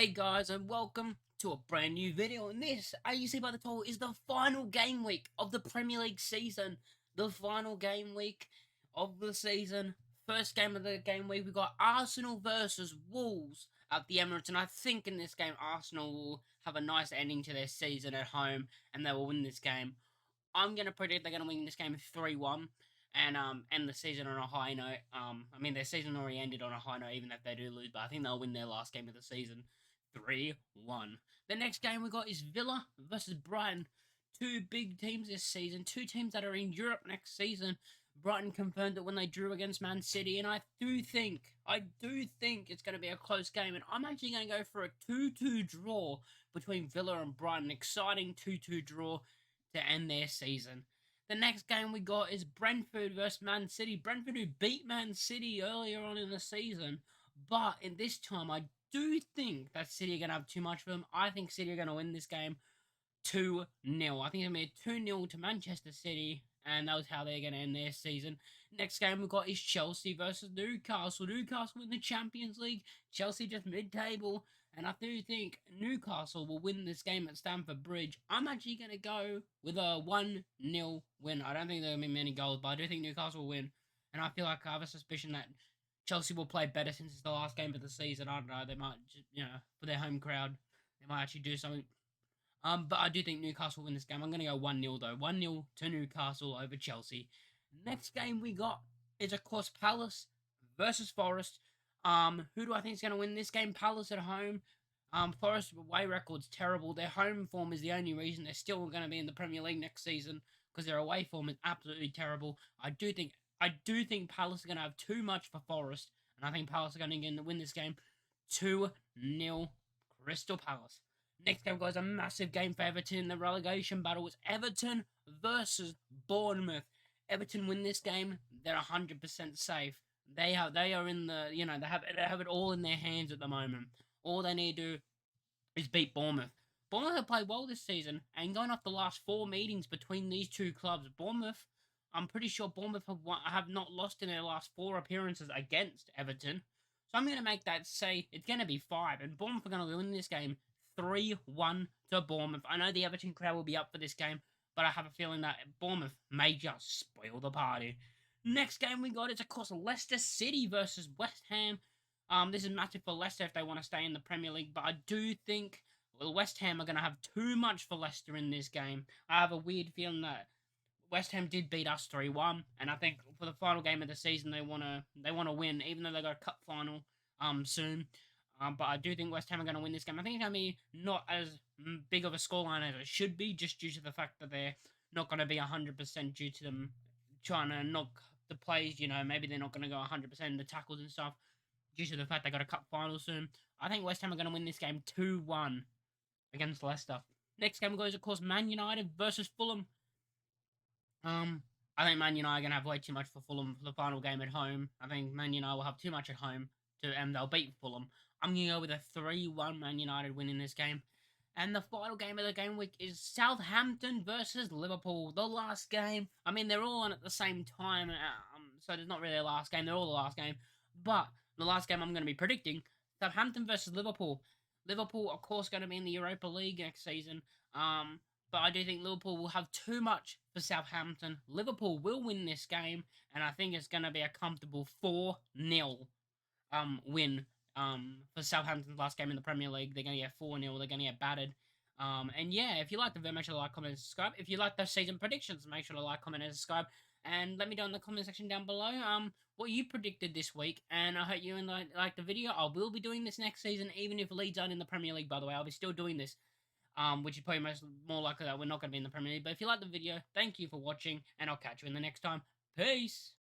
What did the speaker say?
Hey guys, and welcome to a brand new video. And this, as you see by the title, is the final game week of the Premier League season. The final game week of the season. First game of the game week, we got Arsenal versus Wolves at the Emirates. And I think in this game, Arsenal will have a nice ending to their season at home, and they will win this game. I'm gonna predict they're gonna win this game 3-1 and end the season on a high note. I mean their season already ended on a high note, even if they do lose, but I think they'll win their last game of the season 3-1. The next game we got is Villa versus Brighton. Two big teams this season, two teams that are in Europe next season. Brighton confirmed it when they drew against Man City, and I do think it's going to be a close game, and I'm actually going to go for a 2-2 draw between Villa and Brighton. Exciting 2-2 draw to end their season. The next game we got is Brentford versus Man City. Brentford, who beat Man City earlier on in the season, but in this time I do think that City are going to have too much for them. I think City are going to win this game 2-0. I think it's going to be 2-0 to Manchester City, and that was how they're going to end their season. Next game we got is Chelsea versus Newcastle. Newcastle in the Champions League, Chelsea just mid-table, and I do think Newcastle will win this game at Stamford Bridge. I'm actually going to go with a 1-0 win. I don't think there will be many goals, but I do think Newcastle will win, and I feel like I have a suspicion that Chelsea will play better since it's the last game of the season. I don't know, they might, for their home crowd, they might actually do something. But I do think Newcastle will win this game. I'm going to go 1-0 though. 1-0 to Newcastle over Chelsea. Next game we got is, of course, Palace versus Forest. Who do I think is going to win this game? Palace at home. Forest away record's terrible. Their home form is the only reason they're still going to be in the Premier League next season, because their away form is absolutely terrible. I do think Palace are going to have too much for Forest, and I think Palace are going to win this game 2-0 Crystal Palace. Next game, guys, a massive game for Everton in the relegation battle. It's Everton versus Bournemouth. Everton win this game, they're 100% safe. They are in the, they have it all in their hands at the moment. All they need to do is beat Bournemouth. Bournemouth have played well this season, and going off the last 4 meetings between these two clubs, I'm pretty sure Bournemouth have not lost in their last 4 appearances against Everton. So I'm going to make that say it's going to be 5, and Bournemouth are going to win this game 3-1 to Bournemouth. I know the Everton crowd will be up for this game, but I have a feeling that Bournemouth may just spoil the party. Next game we got is, of course, Leicester City versus West Ham. This is massive for Leicester if they want to stay in the Premier League, but I do think West Ham are going to have too much for Leicester in this game. I have a weird feeling that West Ham did beat us 3-1, and I think for the final game of the season they want to win, even though they got a cup final soon. But I do think West Ham are going to win this game. I think it's going to be not as big of a scoreline as it should be, just due to the fact that they're not going to be 100% due to them trying to knock the plays. Maybe they're not going to go 100% in the tackles and stuff, due to the fact they got a cup final soon. I think West Ham are going to win this game 2-1 against Leicester. Next game goes, of course, Man United versus Fulham. I think Man United are going to have way too much for Fulham for the final game at home. I think Man United will have too much at home, and they'll beat Fulham. I'm going to go with a 3-1 Man United win in this game. And the final game of the game week is Southampton versus Liverpool. The last game. I mean, they're all on at the same time, so there's not really a last game. They're all the last game. But the last game I'm going to be predicting, Southampton versus Liverpool. Liverpool, of course, going to be in the Europa League next season. But I do think Liverpool will have too much for Southampton. Liverpool will win this game, and I think it's going to be a comfortable 4-0 win for Southampton's last game in the Premier League. They're going to get 4-0. They're going to get battered. And yeah, if you like the video, make sure to like, comment, and subscribe. If you like the season predictions, make sure to like, comment, and subscribe. And let me know in the comment section down below what you predicted this week. And I hope you like the video. I will be doing this next season, even if Leeds aren't in the Premier League, by the way. I'll be still doing this. Which is probably more likely that we're not going to be in the Premier League. But if you like the video, thank you for watching, and I'll catch you in the next time. Peace!